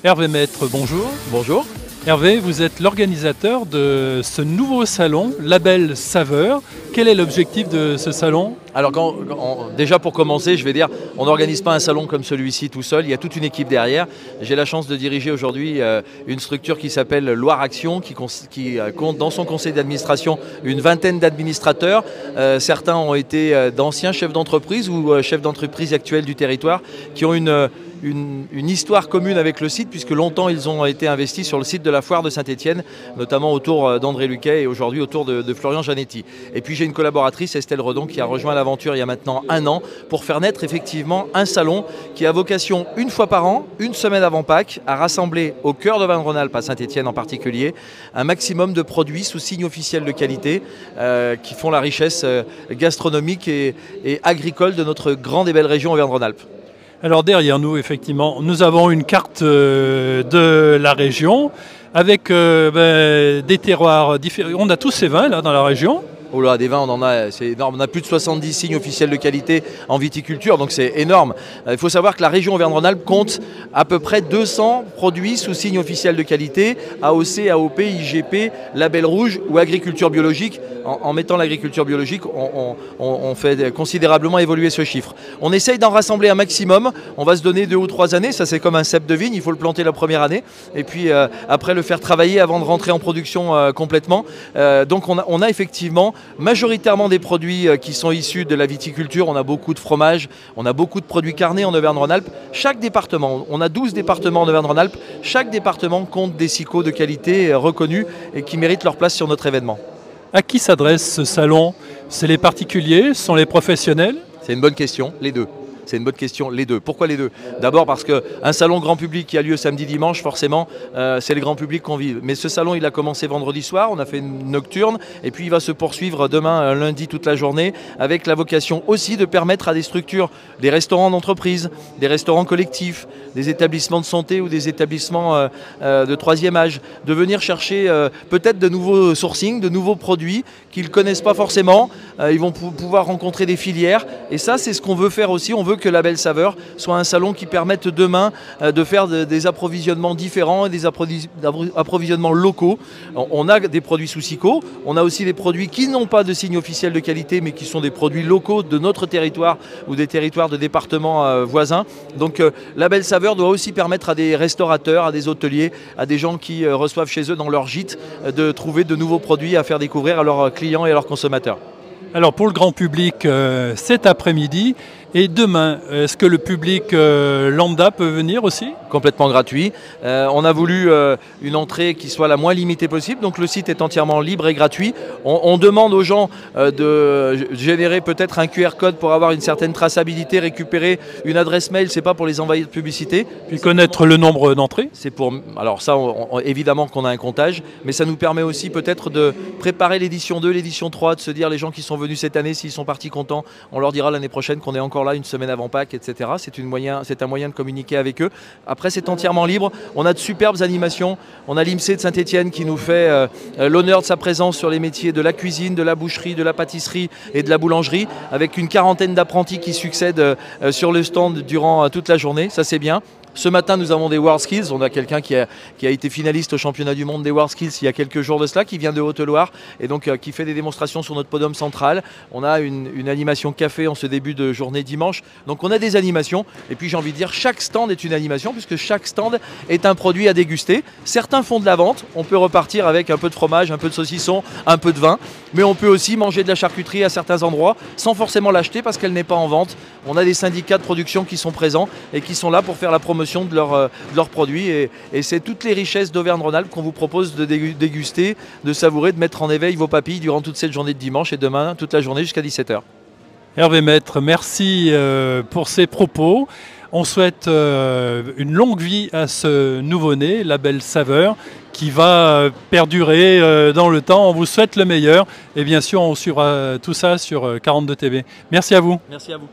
Hervé Maître, bonjour. Bonjour. Hervé, vous êtes l'organisateur de ce nouveau salon, Label Saveur. Quel est l'objectif de ce salon? Alors déjà pour commencer, je vais dire, on n'organise pas un salon comme celui-ci tout seul, il y a toute une équipe derrière. J'ai la chance de diriger aujourd'hui une structure qui s'appelle Loire Action, qui compte dans son conseil d'administration une vingtaine d'administrateurs. Certains ont été d'anciens chefs d'entreprise ou chefs d'entreprise actuels du territoire, qui ont une histoire commune avec le site, puisque longtemps ils ont été investis sur le site de la foire de Saint-Étienne, notamment autour d'André Luquet et aujourd'hui autour de Florian Janetti. Et puis j'ai une collaboratrice, Estelle Redon, qui a rejoint l'aventure il y a maintenant 1 an pour faire naître effectivement un salon qui a vocation une fois par an, une semaine avant Pâques, à rassembler au cœur de Auvergne-Rhône-Alpes, à Saint-Étienne en particulier, un maximum de produits sous signe officiel de qualité qui font la richesse gastronomique et agricole de notre grande et belle région Auvergne-Rhône-Alpes. Alors derrière nous, effectivement, nous avons une carte de la région avec des terroirs différents. On a tous ces vins là dans la région. Oh là, des vins, on en a, c'est énorme. On a plus de 70 signes officiels de qualité en viticulture, donc c'est énorme. Il faut savoir que la région Auvergne-Rhône-Alpes compte à peu près 200 produits sous signe officiel de qualité, AOC, AOP, IGP, label rouge ou agriculture biologique. En mettant l'agriculture biologique, on fait considérablement évoluer ce chiffre. On essaye d'en rassembler un maximum. On va se donner 2 ou 3 années. Ça, c'est comme un cep de vigne. Il faut le planter la première année et puis après le faire travailler avant de rentrer en production complètement. Donc on a effectivement majoritairement des produits qui sont issus de la viticulture. On a beaucoup de fromages, on a beaucoup de produits carnés en Auvergne-Rhône-Alpes. Chaque département, on a 12 départements en Auvergne-Rhône-Alpes, chaque département compte des SICO de qualité reconnus et qui méritent leur place sur notre événement. À qui s'adresse ce salon? C'est les particuliers? Ce sont les professionnels? C'est une bonne question, les deux. C'est une bonne question, les deux. Pourquoi les deux? D'abord parce qu'un salon grand public qui a lieu samedi-dimanche, forcément, c'est le grand public qu'on vit. Mais ce salon, il a commencé vendredi soir, on a fait une nocturne, et puis il va se poursuivre demain, lundi, toute la journée, avec la vocation aussi de permettre à des structures, des restaurants d'entreprise, des restaurants collectifs, des établissements de santé ou des établissements de 3e âge, de venir chercher peut-être de nouveaux sourcings, de nouveaux produits qu'ils ne connaissent pas forcément. Ils vont pouvoir rencontrer des filières, et ça, c'est ce qu'on veut faire aussi. On veut que Label Saveur soit un salon qui permette demain de faire des approvisionnements différents et des approvisionnements locaux. On a des produits sous SICO, on a aussi des produits qui n'ont pas de signe officiel de qualité mais qui sont des produits locaux de notre territoire ou des territoires de départements voisins. Donc Label Saveur doit aussi permettre à des restaurateurs, à des hôteliers, à des gens qui reçoivent chez eux dans leur gîte de trouver de nouveaux produits à faire découvrir à leurs clients et à leurs consommateurs. Alors pour le grand public, cet après-midi et demain, est-ce que le public lambda peut venir aussi? Complètement gratuit. On a voulu une entrée qui soit la moins limitée possible, donc le site est entièrement libre et gratuit. On demande aux gens de générer peut-être un QR code pour avoir une certaine traçabilité, récupérer une adresse mail, c'est pas pour les envahir de publicité. Puis connaître le nombre d'entrées? C'est pour, alors ça, évidemment qu'on a un comptage, mais ça nous permet aussi peut-être de préparer l'édition 2, l'édition 3, de se dire les gens qui sont venus cette année, s'ils sont partis contents, on leur dira l'année prochaine qu'on est encore là une semaine avant Pâques, etc. C'est un moyen de communiquer avec eux. Après, c'est entièrement libre. On a de superbes animations. On a l'IMC de Saint-Étienne qui nous fait l'honneur de sa présence sur les métiers de la cuisine, de la boucherie, de la pâtisserie et de la boulangerie, avec une quarantaine d'apprentis qui succèdent sur le stand durant toute la journée. Ça, c'est bien. Ce matin, nous avons des WorldSkills. On a quelqu'un qui a été finaliste au championnat du monde des WorldSkills il y a quelques jours de cela, qui vient de Haute-Loire et donc qui fait des démonstrations sur notre podium central. On a une animation café en ce début de journée dimanche. Donc on a des animations et puis j'ai envie de dire chaque stand est une animation puisque chaque stand est un produit à déguster. Certains font de la vente. On peut repartir avec un peu de fromage, un peu de saucisson, un peu de vin. Mais on peut aussi manger de la charcuterie à certains endroits sans forcément l'acheter parce qu'elle n'est pas en vente. On a des syndicats de production qui sont présents et qui sont là pour faire la promotion de leurs produits et c'est toutes les richesses d'Auvergne-Rhône-Alpes qu'on vous propose de déguster, de savourer, de mettre en éveil vos papilles durant toute cette journée de dimanche et demain toute la journée jusqu'à 17 h. Hervé Maître, merci pour ces propos. On souhaite une longue vie à ce nouveau-né, Label Saveur, qui va perdurer dans le temps. On vous souhaite le meilleur et bien sûr on suivra tout ça sur 42 TV. Merci à vous. Merci à vous.